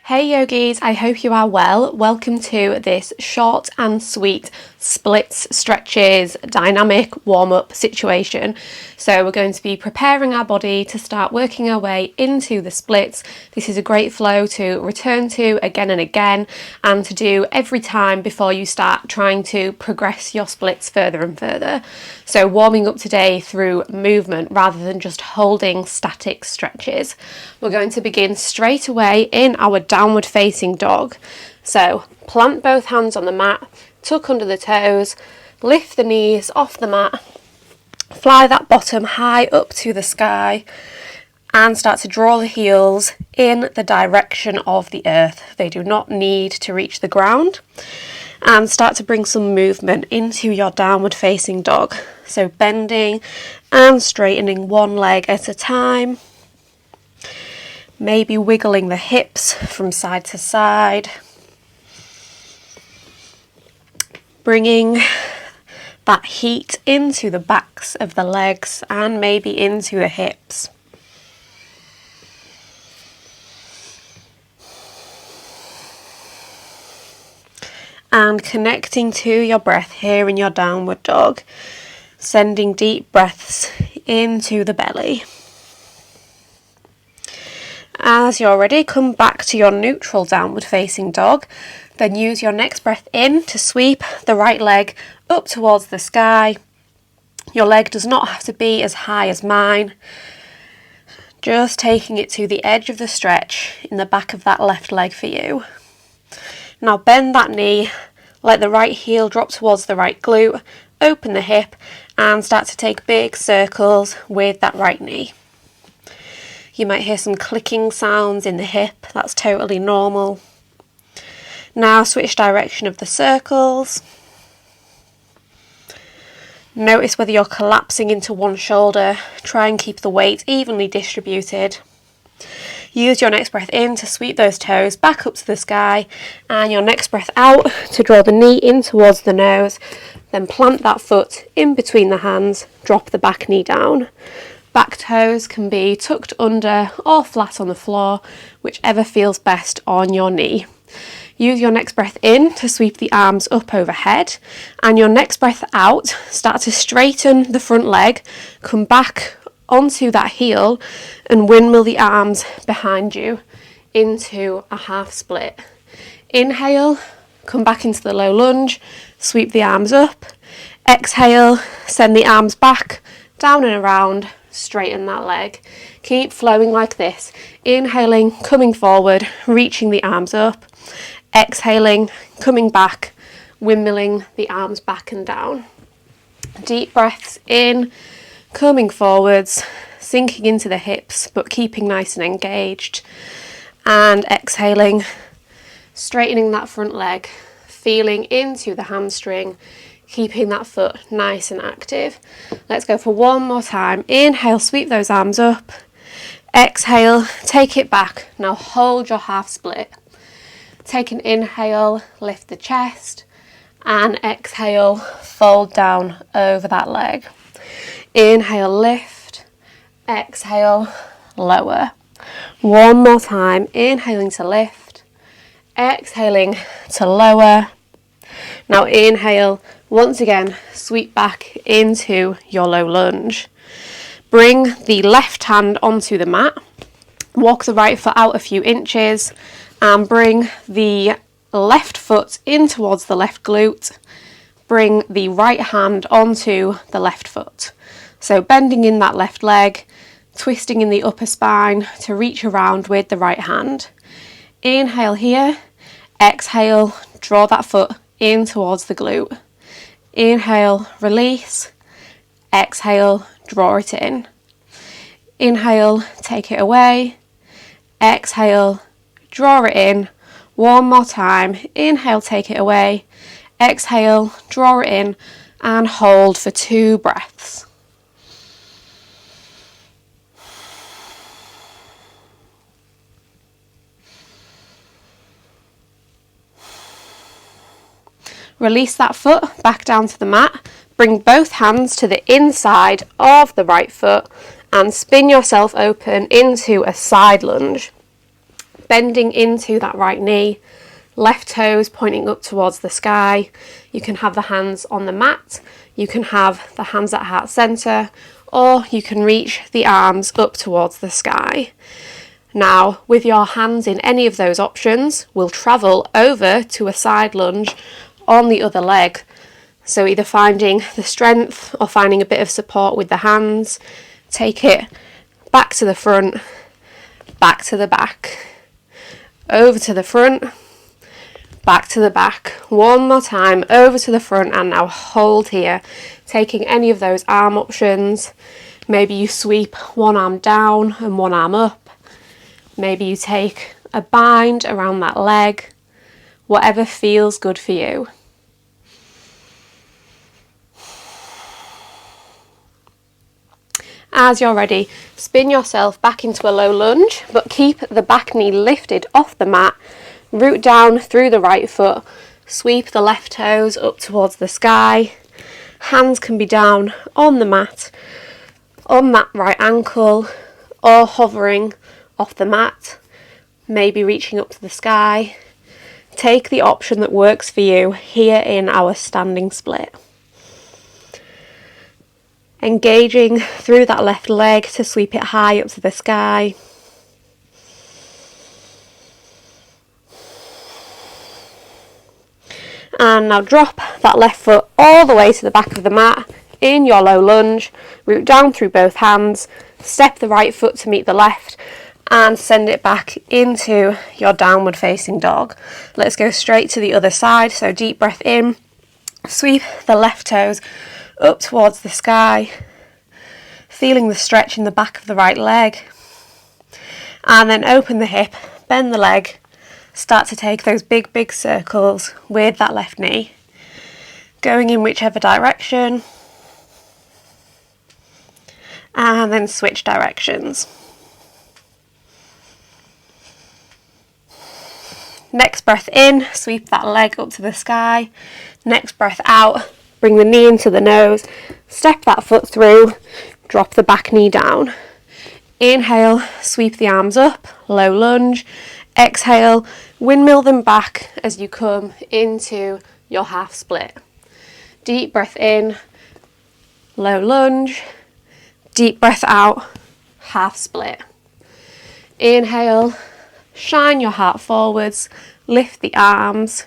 Hey yogis, I hope you are well. Welcome to this short and sweet splits, stretches, dynamic warm-up situation. So we're going to be preparing our body to start working our way into the splits. This is a great flow to return to again and again and to do every time before you start trying to progress your splits further and further. So warming up today through movement rather than just holding static stretches. We're going to begin straight away in our downward facing dog. So plant both hands on the mat, tuck under the toes, lift the knees off the mat, fly that bottom high up to the sky and start to draw the heels in the direction of the earth. They do not need to reach the ground. And start to bring some movement into your downward facing dog. So bending and straightening one leg at a time. Maybe wiggling the hips from side to side. Bringing that heat into the backs of the legs and maybe into the hips. And connecting to your breath here in your downward dog, sending deep breaths into the belly. As you're ready, come back to your neutral downward facing dog. Then use your next breath in to sweep the right leg up towards the sky. Your leg does not have to be as high as mine. Just taking it to the edge of the stretch in the back of that left leg for you. Now bend that knee, let the right heel drop towards the right glute, open the hip and start to take big circles with that right knee. You might hear some clicking sounds in the hip, that's totally normal. Now switch direction of the circles. Notice whether you're collapsing into one shoulder, try and keep the weight evenly distributed. Use your next breath in to sweep those toes back up to the sky and your next breath out to draw the knee in towards the nose. Then plant that foot in between the hands, drop the back knee down. Back toes can be tucked under or flat on the floor, whichever feels best on your knee. Use your next breath in to sweep the arms up overhead and your next breath out, start to straighten the front leg, come back onto that heel and windmill the arms behind you into a half split. Inhale, come back into the low lunge, sweep the arms up. Exhale, send the arms back, down and around, straighten that leg. Keep flowing like this. Inhaling, coming forward, reaching the arms up. Exhaling, coming back, windmilling the arms back and down. Deep breaths in, coming forwards, sinking into the hips, but keeping nice and engaged. And exhaling, straightening that front leg, feeling into the hamstring, keeping that foot nice and active. Let's go for one more time. Inhale, sweep those arms up. Exhale, take it back. Now hold your half split. Take an inhale, lift the chest, and exhale, fold down over that leg. Inhale, lift, exhale, lower. One more time, inhaling to lift, exhaling to lower. Now inhale, once again, sweep back into your low lunge. Bring the left hand onto the mat, walk the right foot out a few inches, and bring the left foot in towards the left glute. Bring the right hand onto the left foot. So bending in that left leg, twisting in the upper spine to reach around with the right hand. Inhale here, exhale, draw that foot in towards the glute. Inhale, release, exhale, draw it in. Inhale, take it away, exhale, draw it in. One more time, inhale, take it away, exhale, draw it in, and hold for 2 breaths. Release that foot back down to the mat, bring both hands to the inside of the right foot and spin yourself open into a side lunge. bending into that right knee, left toes pointing up towards the sky. You can have the hands on the mat, you can have the hands at heart center, or you can reach the arms up towards the sky. Now, with your hands in any of those options, we'll travel over to a side lunge on the other leg. So either finding the strength or finding a bit of support with the hands. Take it back to the front, back to the back, over to the front, back to the back. One more time, over to the front, and now hold here. Taking any of those arm options. Maybe you sweep one arm down and one arm up. Maybe you take a bind around that leg. Whatever feels good for you. As you're ready, spin yourself back into a low lunge, but keep the back knee lifted off the mat. Root down through the right foot. Sweep the left toes up towards the sky. Hands can be down on the mat, on that right ankle, or hovering off the mat, maybe reaching up to the sky. Take the option that works for you here in our standing split. Engaging through that left leg to sweep it high up to the sky. And now drop that left foot all the way to the back of the mat in your low lunge. Root down through both hands. Step the right foot to meet the left and send it back into your downward facing dog. Let's go straight to the other side. So deep breath in. Sweep the left toes up towards the sky. Feeling the stretch in the back of the right leg. And then open the hip, bend the leg. Start to take those big circles with that left knee, going in whichever direction, and then switch directions. Next breath in, sweep that leg up to the sky. Next breath out, bring the knee into the nose, step that foot through, drop the back knee down. Inhale, sweep the arms up, low lunge. Exhale, windmill them back as you come into your half split. Deep breath in, low lunge. Deep breath out, half split. Inhale, shine your heart forwards, lift the arms.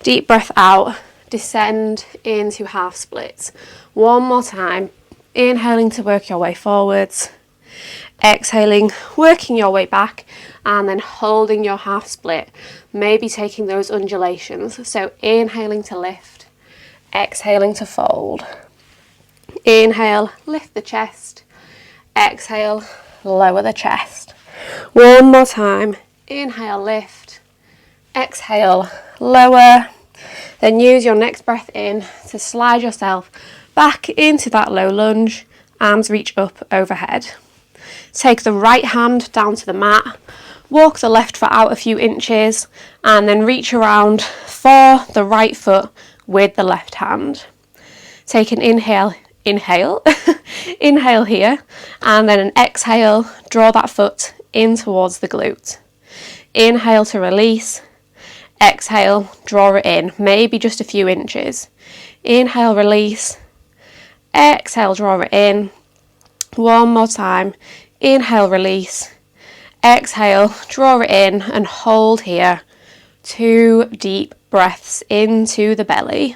Deep breath out, descend into half splits. One more time, inhaling to work your way forwards. Exhaling, working your way back, and then holding your half split, maybe taking those undulations. So inhaling to lift, exhaling to fold. Inhale, lift the chest. Exhale, lower the chest. One more time. Inhale, lift. Exhale, lower. Then use your next breath in to slide yourself back into that low lunge. Arms reach up overhead. Take the right hand down to the mat, walk the left foot out a few inches, and then reach around for the right foot with the left hand. Take an inhale, inhale here, and then an exhale, draw that foot in towards the glute. Inhale to release, exhale, draw it in, maybe just a few inches. Inhale, release, exhale, draw it in. One more time. Inhale, release. Exhale, draw it in and hold here. 2 deep breaths into the belly.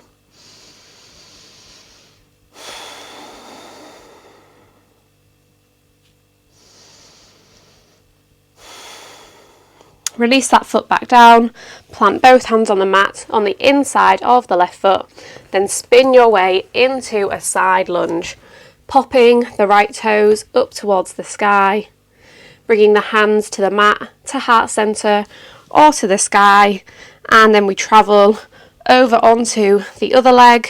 Release that foot back down, plant both hands on the mat on the inside of the left foot, then spin your way into a side lunge, popping the right toes up towards the sky, bringing the hands to the mat, to heart center or to the sky, and then we travel over onto the other leg,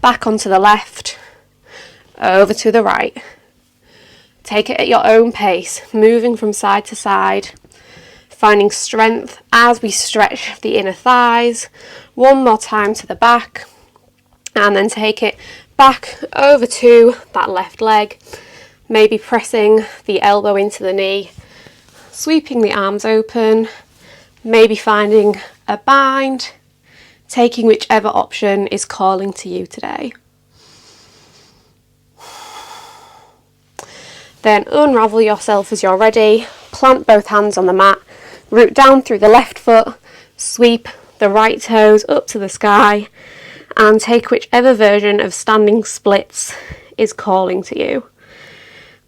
back onto the left, over to the right. Take it at your own pace, moving from side to side, finding strength as we stretch the inner thighs. One more time to the back, and then take it back over to that left leg, maybe pressing the elbow into the knee, sweeping the arms open, maybe finding a bind, taking whichever option is calling to you today. Then unravel yourself as you're ready, plant both hands on the mat, root down through the left foot, sweep the right toes up to the sky, and take whichever version of standing splits is calling to you.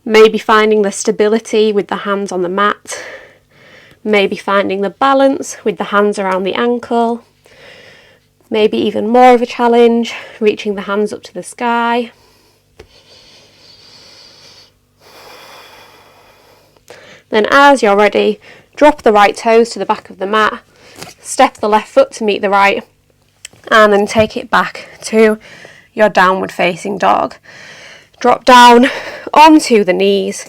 Maybe finding the stability with the hands on the mat, maybe finding the balance with the hands around the ankle, maybe even more of a challenge, reaching the hands up to the sky. Then as you're ready, drop the right toes to the back of the mat, step the left foot to meet the right, and then take it back to your downward facing dog. Drop down onto the knees,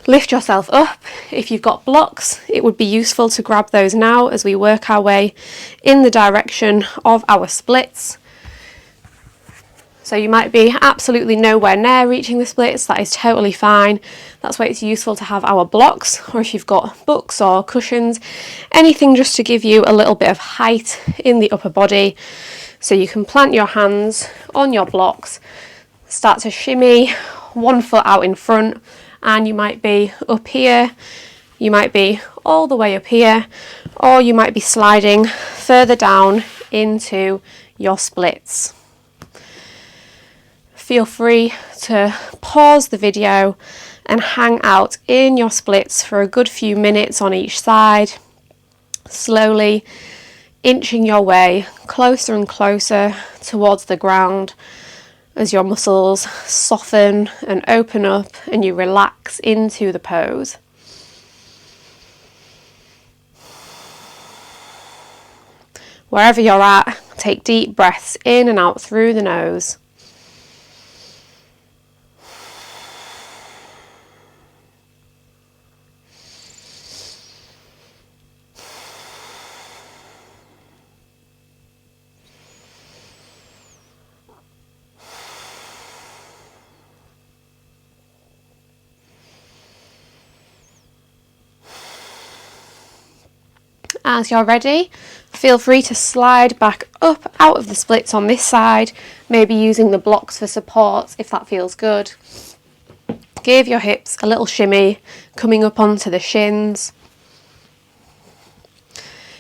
lift yourself up. If you've got blocks, it would be useful to grab those now as we work our way in the direction of our splits. So you might be absolutely nowhere near reaching the splits, that is totally fine. That's why it's useful to have our blocks, or if you've got books or cushions, anything just to give you a little bit of height in the upper body. So you can plant your hands on your blocks, start to shimmy one foot out in front, and you might be up here, you might be all the way up here, or you might be sliding further down into your splits. Feel free to pause the video and hang out in your splits for a good few minutes on each side, slowly inching your way closer and closer towards the ground as your muscles soften and open up and you relax into the pose. Wherever you're at, take deep breaths in and out through the nose. As you're ready, feel free to slide back up out of the splits on this side, maybe using the blocks for support if that feels good. Give your hips a little shimmy, coming up onto the shins.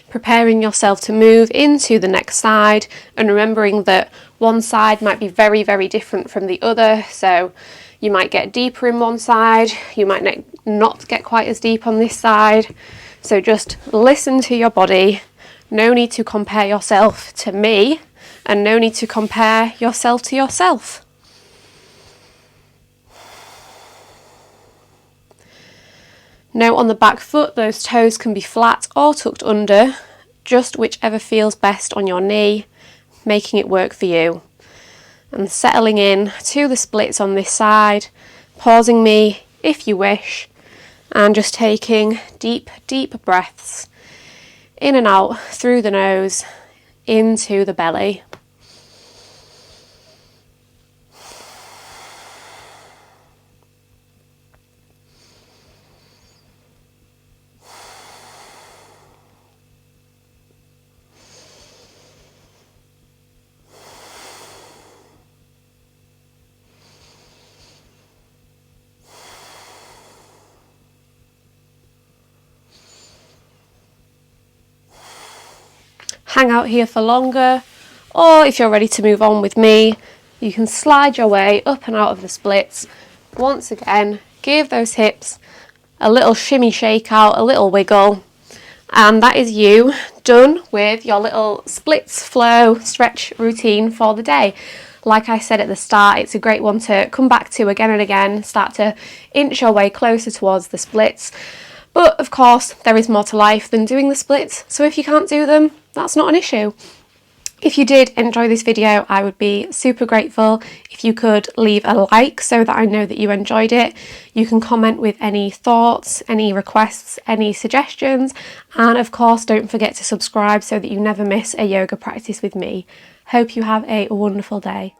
Preparing yourself to move into the next side, and remembering that one side might be very, very different from the other. So you might get deeper in one side, you might not get quite as deep on this side. So just listen to your body. No need to compare yourself to me, and no need to compare yourself to yourself. Note on the back foot, those toes can be flat or tucked under, just whichever feels best on your knee, making it work for you. And settling in to the splits on this side, pausing me if you wish, and just taking deep, deep breaths in and out through the nose, into the belly. Hang out here for longer, or if you're ready to move on with me, you can slide your way up and out of the splits. Once again, give those hips a little shimmy shake out, a little wiggle, and that is you done with your little splits flow stretch routine for the day. Like I said at the start, it's a great one to come back to again and again, start to inch your way closer towards the splits. But of course, there is more to life than doing the splits, so if you can't do them, that's not an issue. If you did enjoy this video, I would be super grateful if you could leave a like so that I know that you enjoyed it. You can comment with any thoughts, any requests, any suggestions, and of course don't forget to subscribe so that you never miss a yoga practice with me. Hope you have a wonderful day.